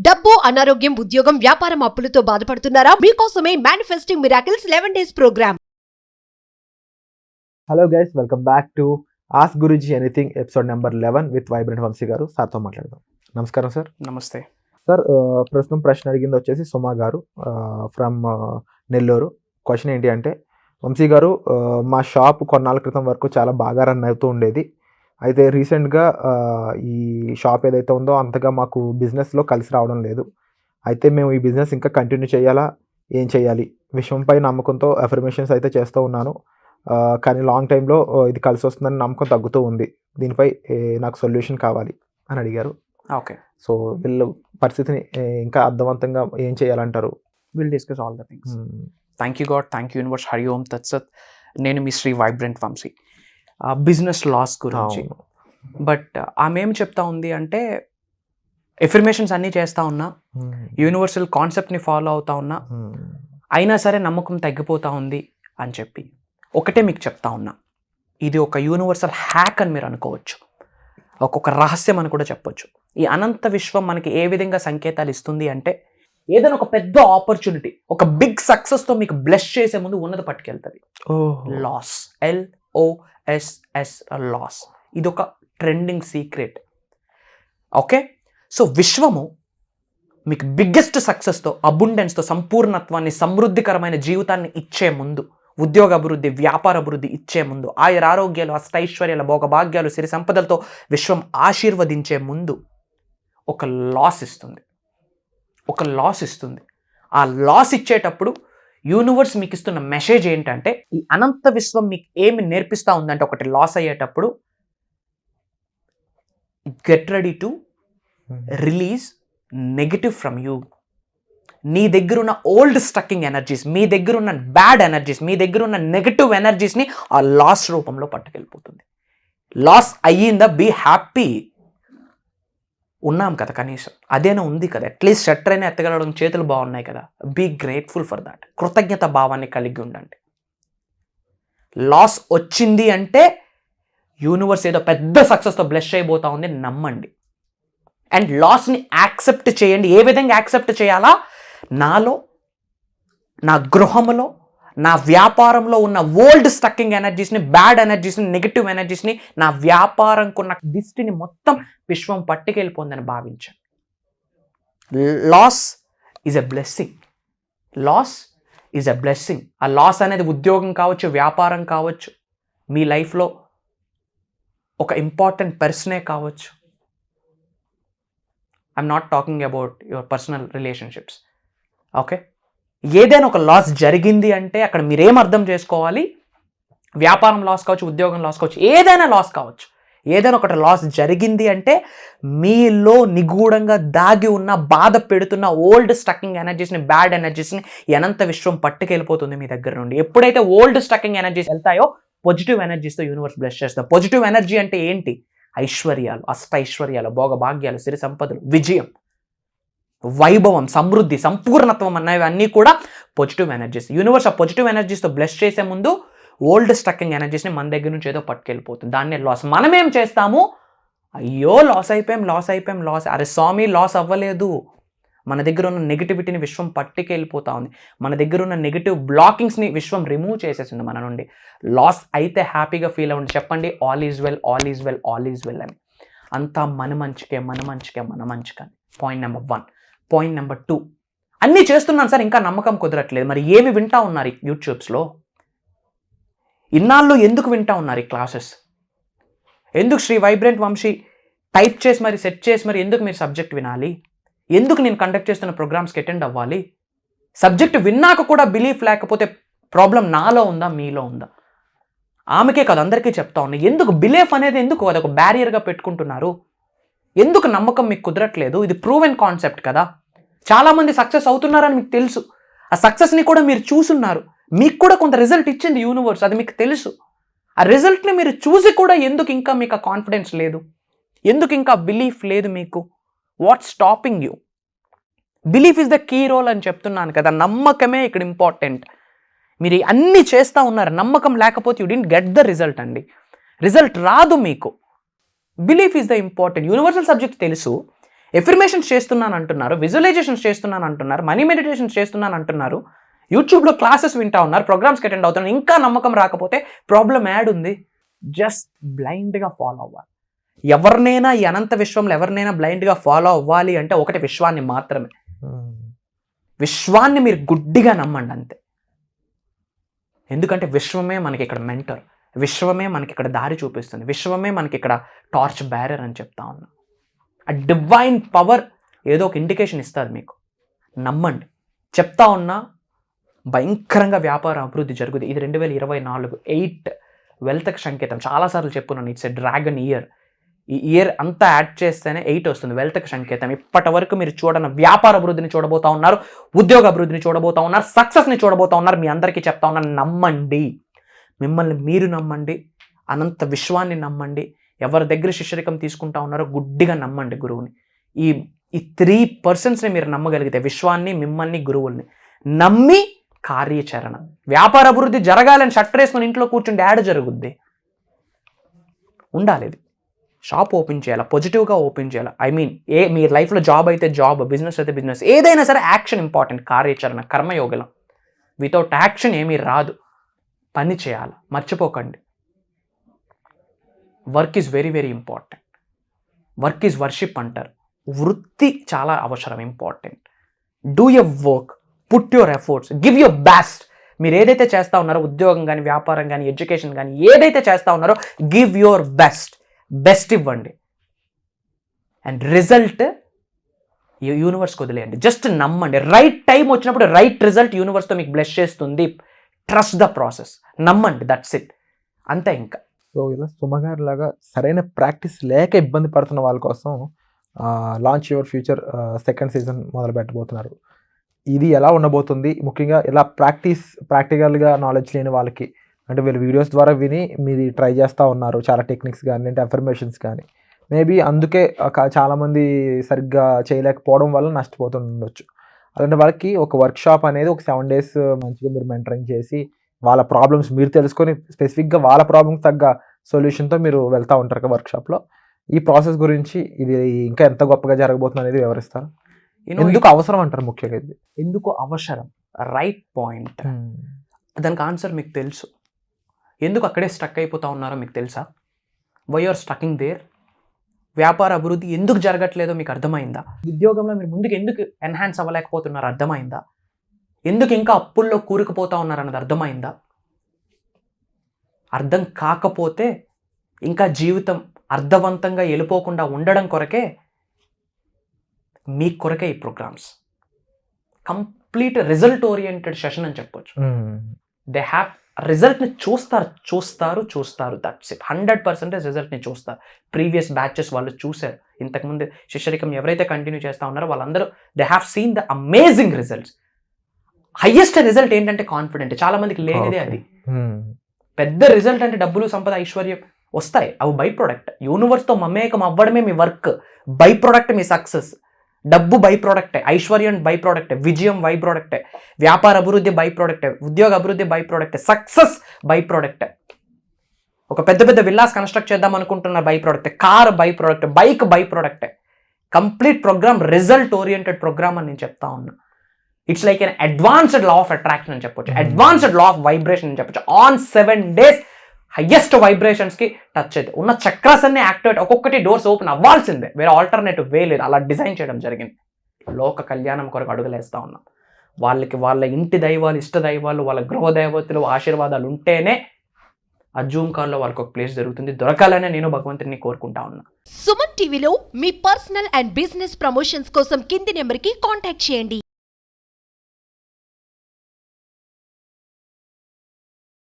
డబ్బు, అనారోగ్యం, ఉద్యోగం, వ్యాపారం, అప్పులతో బాధపడుతున్నారా? మీకోసమే manifesting miracles 11 days programme. Hello guys, welcome back to ask Guruji anything episode number 11 with vibrant Vamshi garu. సార్తో మాట్లాడదాం. నమస్కారం సార్. నమస్తే సార్. ప్రస్తుతం ప్రశ్న అడిగింది వచ్చేసి సుమా గారు ఫ్రమ్ నెల్లూరు. క్వశ్చన్ ఏంటి అంటే, వంశీ గారు, మా షాప్ కొన్నాళ్ళ క్రితం వరకు చాలా బాగా రన్ అవుతూ ఉండేది. అయితే రీసెంట్గా ఈ షాప్ ఏదైతే ఉందో అంతగా మాకు బిజినెస్లో కలిసి రావడం లేదు. అయితే మేము ఈ బిజినెస్ ఇంకా కంటిన్యూ చేయాలా, ఏం చేయాలి? విషయంపై నమ్మకంతో అఫర్మేషన్స్ అయితే చేస్తూ ఉన్నాను. కానీ లాంగ్ టైంలో ఇది కలిసి వస్తుందని నమ్మకం తగ్గుతూ ఉంది. దీనిపై నాకు సొల్యూషన్ కావాలి అని అడిగారు. ఓకే, సో వీళ్ళు పరిస్థితిని ఇంకా అర్థవంతంగా ఏం చేయాలంటారు? Will discuss all the things. Thank you God, thank you universe, Hari Om తత్సత్. నేను మీ Shri vibrant Vamshi. Business loss గురించి. బట్ ఆమె ఏం చెప్తా ఉంది అంటే, ఎఫర్మేషన్స్ అన్నీ చేస్తూ ఉన్నా, యూనివర్సల్ కాన్సెప్ట్ని ఫాలో అవుతా ఉన్నా, అయినా సరే నమ్మకం తగ్గిపోతూ ఉంది అని చెప్పి ఒకటే మీకు చెప్తా ఉన్నా, ఇది ఒక యూనివర్సల్ హ్యాక్ అని మీరు అనుకోవచ్చు, ఒక్కొక్క రహస్యం అని కూడా చెప్పొచ్చు. ఈ అనంత విశ్వం మనకి ఏ విధంగా సంకేతాలు ఇస్తుంది అంటే, ఏదైనా ఒక పెద్ద ఆపర్చునిటీ, ఒక బిగ్ సక్సెస్తో మీకు బ్లెస్ చేసే ముందు ఉన్నది పట్టుకెళ్తుంది. Loss, LOSS, loss. ఇది ఒక ట్రెండింగ్ సీక్రెట్. ఓకే, సో విశ్వము మీకు బిగ్గెస్ట్ సక్సెస్తో, అబుండెన్స్తో, సంపూర్ణత్వాన్ని, సమృద్ధికరమైన జీవితాన్ని ఇచ్చే ముందు, ఉద్యోగ అభివృద్ధి, వ్యాపార అభివృద్ధి ఇచ్చే ముందు, ఆరోగ్యాలు, అష్టైశ్వర్యాల, భోగభాగ్యాలు, సిరి సంపదలతో విశ్వం ఆశీర్వదించే ముందు ఒక లాస్ ఇస్తుంది. ఒక లాస్ ఇస్తుంది. ఆ లాస్ ఇచ్చేటప్పుడు యూనివర్స్ మీకు ఇస్తున్న మెసేజ్ ఏంటంటే, ఈ అనంత విశ్వం మీకు ఏమి నేర్పిస్తూ ఉందంటే, ఒకటి లాస్ అయ్యేటప్పుడు get ready to release negative from you. నీ దగ్గర ఉన్న ఓల్డ్ స్టక్కింగ్ ఎనర్జీస్, మీ దగ్గర ఉన్న బ్యాడ్ ఎనర్జీస్, మీ దగ్గర ఉన్న నెగటివ్ ఎనర్జీస్ని ఆ లాస్ రూపంలో పట్టుకెళ్ళిపోతుంది. లాస్ అయ్యిందా, బీ హ్యాపీ. ఉన్నాం కదా, కనీసం అదేనా ఉంది కదా, అట్లీస్ట్ షట్టర్ అయినా ఎత్తగలడం, చేతులు బాగున్నాయి కదా, బీ గ్రేట్ఫుల్ ఫర్ దాట్. కృతజ్ఞత భావాన్ని కలిగి ఉండండి. లాస్ వచ్చింది అంటే యూనివర్స్ ఏదో పెద్ద సక్సెస్తో బ్లెస్ అయిపోతా ఉంది, నమ్మండి. అండ్ లాస్ని యాక్సెప్ట్ చేయండి. ఏ విధంగా యాక్సెప్ట్ చేయాలా? నాలో, నా గృహంలో, నా వ్యాపారంలో ఉన్న ఓల్డ్ స్టక్కింగ్ ఎనర్జీస్ని, బ్యాడ్ ఎనర్జీస్ని, నెగిటివ్ ఎనర్జీస్ని, నా వ్యాపారంకున్న దిష్టిని మొత్తం విశ్వం పట్టుకెళ్ళిపోందని భావించండి. Loss is a blessing. Loss is a blessing. ఆ లాస్ అనేది ఉద్యోగం కావచ్చు, వ్యాపారం కావచ్చు, మీ లైఫ్లో ఒక ఇంపార్టెంట్ పర్సనే కావచ్చు. I'm not talking about your personal relationships. Okay, ఏదైనా ఒక లాస్ జరిగింది అంటే అక్కడ మీరేం అర్థం చేసుకోవాలి? వ్యాపారం లాస్ కావచ్చు, ఉద్యోగం లాస్ కావచ్చు, ఏదైనా లాస్ కావచ్చు. ఏదైనా ఒకటి లాస్ జరిగింది అంటే మీలో నిగూఢంగా దాగి ఉన్న, బాధ పెడుతున్న ఓల్డ్ స్టక్కింగ్ ఎనర్జీస్ని, బ్యాడ్ ఎనర్జీస్ని అనంత విశ్వం పట్టుకెళ్ళిపోతుంది మీ దగ్గర నుండి. ఎప్పుడైతే ఓల్డ్ స్టక్కింగ్ ఎనర్జీస్ వెళ్తాయో, పాజిటివ్ ఎనర్జీస్తో యూనివర్స్ బ్లెస్ చేస్తుంది. పాజిటివ్ ఎనర్జీ అంటే ఏంటి? ఐశ్వర్యాలు, అష్టైశ్వర్యాలు, భోగభాగ్యాలు, సిరి సంపదలు, విజయం, వైభవం, సమృద్ధి, సంపూర్ణత్వం అనేవి అన్నీ కూడా పాజిటివ్ ఎనర్జీస్. యూనివర్స్ ఆ పాజిటివ్ ఎనర్జీస్తో బ్లెస్ చేసే ముందు ఓల్డ్ స్టక్కింగ్ ఎనర్జీస్ని మన దగ్గర నుంచి ఏదో పట్టుకెళ్ళిపోతుంది. దాన్నే లాస్. మనం ఏం చేస్తాము? అయ్యో లాస్ అయిపోయాం. అరే స్వామి, లాస్ అవ్వలేదు. మన దగ్గర ఉన్న నెగిటివిటీని విశ్వం పట్టుకెళ్ళిపోతా ఉంది. మన దగ్గర ఉన్న నెగిటివ్ బ్లాకింగ్స్ని విశ్వం రిమూవ్ చేసేసింది మన నుండి. లాస్ అయితే హ్యాపీగా ఫీల్ అవ్వండి. చెప్పండి, all is well, all is well, all is well అని. అంతా మన మంచికే. Point number 1. పాయింట్ నెంబర్ 2, అన్నీ చేస్తున్నాను సార్, ఇంకా నమ్మకం కుదరట్లేదు. మరి ఏమి వింటా ఉన్నారు యూట్యూబ్స్లో? ఇన్నాళ్ళు ఎందుకు వింటా ఉన్నారు ఈ క్లాసెస్? ఎందుకు శ్రీ వైబ్రెంట్ వంశీ టైప్ చేసి మరి, సెట్ చేసి మరి ఎందుకు మీరు సబ్జెక్ట్ వినాలి? ఎందుకు నేను కండక్ట్ చేస్తున్న ప్రోగ్రామ్స్కి అటెండ్ అవ్వాలి? సబ్జెక్ట్ విన్నాక కూడా బిలీఫ్ లేకపోతే ప్రాబ్లం నాలో ఉందా, మీలో ఉందా? ఆమెకే కాదు, అందరికీ చెప్తా ఉన్నా. ఎందుకు బిలీఫ్ అనేది, ఎందుకు అదొక బ్యారియర్గా పెట్టుకుంటున్నారు? ఎందుకు నమ్మకం మీకు కుదరట్లేదు? ఇది ప్రూవెన్ కాన్సెప్ట్ కదా. చాలామంది సక్సెస్ అవుతున్నారని మీకు తెలుసు. ఆ సక్సెస్ని కూడా మీరు చూసున్నారు. మీకు కూడా కొంత రిజల్ట్ ఇచ్చింది యూనివర్స్, అది మీకు తెలుసు. ఆ రిజల్ట్ని మీరు చూసి కూడా ఎందుకు ఇంకా మీకు ఆ కాన్ఫిడెన్స్ లేదు? ఎందుకు ఇంకా బిలీఫ్ లేదు మీకు? What stopping you? Belief is the key role అని చెప్తున్నాను కదా. నమ్మకమే ఇక్కడ ఇంపార్టెంట్. మీరు అన్నీ చేస్తూ ఉన్నారు, నమ్మకం లేకపోతే you didn't get the result అండి. రిజల్ట్ రాదు మీకు. Belief is the important. Universal subject తెలుసు, ఎఫర్మేషన్స్ చేస్తున్నాను అంటున్నారు, విజువలైజేషన్స్ చేస్తున్నాను అంటున్నారు, మనీ మెడిటేషన్స్ చేస్తున్నాను అంటున్నారు, యూట్యూబ్లో క్లాసెస్ వింటా ఉన్నారు, ప్రోగ్రామ్స్కి అటెండ్ అవుతున్నారు, ఇంకా నమ్మకం రాకపోతే ప్రాబ్లం యాడ్ ఉంది. జస్ట్ బ్లైండ్గా ఫాలో అవ్వాలి. ఎవరినైనా ఈ అనంత విశ్వంలో ఎవరినైనా బ్లైండ్గా ఫాలో అవ్వాలి అంటే ఒకటి విశ్వాన్ని మాత్రమే. విశ్వాన్ని మీరు గుడ్డిగా నమ్మండి అంతే. ఎందుకంటే విశ్వమే మనకి ఇక్కడ మెంటర్, విశ్వమే మనకి ఇక్కడ దారి చూపిస్తుంది, విశ్వమే మనకి ఇక్కడ టార్చ్ బ్యారర్ అని చెప్తా ఉన్నా. ఆ డివైన్ పవర్ ఏదో ఒక ఇండికేషన్ ఇస్తుంది మీకు, నమ్మండి. చెప్తా ఉన్నా భయంకరంగా వ్యాపార అభివృద్ధి జరుగుతుంది. ఇది 2024 8 వెల్త్కి సంకేతం. చాలాసార్లు చెప్పున్నాను, ఇట్స్ ఎ డ్రాగన్ ఇయర్. ఈ ఇయర్ అంతా యాడ్ చేస్తేనే 8 వస్తుంది, వెల్త్కి సంకేతం. ఇప్పటి వరకు మీరు చూడని వ్యాపార అభివృద్ధిని చూడబోతా ఉన్నారు, ఉద్యోగ అభివృద్ధిని చూడబోతా ఉన్నారు, సక్సెస్ని చూడబోతా ఉన్నారు. మీ అందరికీ చెప్తా ఉన్నారు, నమ్మండి. మిమ్మల్ని మీరు నమ్మండి, అనంత విశ్వాన్ని నమ్మండి. ఎవరి దగ్గర శిష్యరికం తీసుకుంటా ఉన్నారో గుడ్డిగా నమ్మండి గురువుని. ఈ 3%ని మీరు నమ్మగలిగితే, విశ్వాన్ని, మిమ్మల్ని, గురువుల్ని నమ్మి కార్యాచరణ. వ్యాపార అభివృద్ధి జరగాలని షట్టర్ వేసుకొని ఇంట్లో కూర్చుంటే యాడ్ జరుగుద్ది. ఉండాలి. ఇది షాప్ ఓపెన్ చేయాలి, పాజిటివ్గా ఓపెన్ చేయాలి. ఐ మీన్ మీ లైఫ్లో జాబ్ అయితే జాబ్, బిజినెస్ అయితే బిజినెస్, ఏదైనా సరే యాక్షన్ ఇంపార్టెంట్. కార్యాచరణ, కర్మయోగలం. వితౌట్ యాక్షన్ ఏమీ రాదు. పని చేయాలి, మర్చిపోకండి. Work is very very important. Work is worship అంటారు. వృత్తి చాలా అవసరం, important. Do your work, put your efforts, give your best. మీరు ఏదైతే చేస్తూ ఉన్నారో, ఉద్యోగం కానీ, వ్యాపారం కానీ, ఎడ్యుకేషన్ కానీ, ఏదైతే చేస్తూ ఉన్నారో గివ్ యువర్ బెస్ట్ ఇవ్వండి. అండ్ రిజల్ట్ యూనివర్స్కి వదిలేయండి. జస్ట్ నమ్మండి. రైట్ టైం వచ్చినప్పుడు రైట్ రిజల్ట్ యూనివర్స్తో మీకు బ్లెస్ చేస్తుంది. ట్రస్ట్ ద ప్రాసెస్, నమ్మండి, దట్స్ ఇట్, అంతే. ఇంకా సో ఇలా సుమగారి లాగా సరైన ప్రాక్టీస్ లేక ఇబ్బంది పడుతున్న వాళ్ళ కోసం launch your future second season మొదలు పెట్టబోతున్నారు. ఇది ఎలా ఉండబోతుంది, ముఖ్యంగా ఇలా ప్రాక్టికల్గా నాలెడ్జ్ లేని వాళ్ళకి, అంటే వీళ్ళు వీడియోస్ ద్వారా విని మీది ట్రై చేస్తూ ఉన్నారు, చాలా టెక్నిక్స్ కానీ అంటే అఫర్మేషన్స్ కానీ, మేబీ అందుకే చాలామంది సరిగ్గా చేయలేకపోవడం వల్ల నష్టపోతుండొచ్చు. అలాంటి వాళ్ళకి ఒక వర్క్షాప్ అనేది ఒక 7 days మంచిగా మీరు మెంటరింగ్ చేసి, వాళ్ళ ప్రాబ్లమ్స్ మీరు తెలుసుకొని స్పెసిఫిక్గా వాళ్ళ ప్రాబ్లమ్స్ తగ్గ సొల్యూషన్తో మీరు వెళ్తూ ఉంటారు కదా వర్క్షాప్లో. ఈ ప్రాసెస్ గురించి, ఇది ఇంకా ఎంత గొప్పగా జరగబోతుంది అనేది వివరిస్తారు. ఎందుకు అవసరం అంటారు ముఖ్యంగా ఇది? ఎందుకు అవసరం? Right point. దానికి ఆన్సర్ మీకు తెలుసు. ఎందుకు అక్కడే స్టక్ అయిపోతా ఉన్నారో మీకు తెలుసా? Why are stucking there? వ్యాపార అభివృద్ధి ఎందుకు జరగట్లేదో మీకు అర్థమైందా? ఉద్యోగంలో మీరు ముందుకు ఎందుకు ఎన్హాన్స్ అవ్వలేకపోతున్నారు అర్థమైందా? ఎందుకు ఇంకా అప్పుల్లో కూరుకుపోతా ఉన్నారన్నది అర్థమైందా? అర్థం కాకపోతే ఇంకా జీవితం అర్థవంతంగా వెళ్ళిపోకుండా ఉండడం కొరకే, మీ కొరకే ఈ programmes. Complete result oriented session అని చెప్పొచ్చు. దే హ్యావ్ రిజల్ట్ని చూస్తారు. That's it. 100% రిజల్ట్ని చూస్తారు. ప్రీవియస్ బ్యాచెస్ వాళ్ళు చూశారు. ఇంతకుముందు శిష్యరికం ఎవరైతే కంటిన్యూ చేస్తూ ఉన్నారో వాళ్ళందరూ they have seen the amazing results. Highest result ఏంటంటే కాన్ఫిడెంట్. చాలా మందికి లేనిదే అది. పెద్ద రిజల్ట్ అంటే డబ్బులు, సంపద, ఐశ్వర్యం వస్తాయి, అవి బై ప్రోడక్ట్. యూనివర్స్తో మమేకం అవ్వడమే మీ వర్క్. బై ప్రోడక్ట్ మీ సక్సెస్. డబ్బు బై ప్రోడక్టే, ఐశ్వర్యం బై ప్రోడక్టే, విజయం బై ప్రోడక్టే, వ్యాపార అభివృద్ధి బై ప్రోడక్టే, ఉద్యోగ అభివృద్ధి బై ప్రోడక్టే, సక్సెస్ బై ప్రోడక్టే. ఒక పెద్ద విల్లాస్ కన్స్ట్రక్ట్ చేద్దాం అనుకుంటున్న బై ప్రోడక్టే, car by product, bike by ప్రోడక్టే. Complete program result oriented program అని నేను చెప్తా ఉన్నా. It's like an advanced law of attraction అని చెప్పొచ్చు, అడ్వాన్స్డ్ లా ఆఫ్ వైబ్రేషన్ అని చెప్పొచ్చు. ఆన్ 7 days హైయెస్ట్ వైబ్రేషన్స్కి టచ్ అయితే ఉన్న చక్రాస్ అన్ని యాక్టివేట్, ఒక్కొక్కటి డోర్స్ ఓపెన్ అవ్వాల్సిందే, వేరే ఆల్టర్నేటివ్ వే లేదు. అలా డిజైన్ చేయడం జరిగింది. లోక కళ్యాణం కొరకు అడుగులేస్తూ ఉన్నాం. వాళ్ళకి వాళ్ళ ఇంటి దైవాలు, ఇష్ట దైవాలు, వాళ్ళ గృహ దైవతలు ఆశీర్వాదాలు ఉంటేనే ఆ జూమ్ కాల్లో వాళ్ళకి ఒక ప్లేస్ జరుగుతుంది. దొరకాలనే నేను భగవంతుని కోరుకుంటా ఉన్నా. సుమన్ టీవీలో మీ పర్సనల్ అండ్ బిజినెస్ ప్రమోషన్స్ కోసం కింది నెంబర్కి కాంటాక్ట్ చేయండి.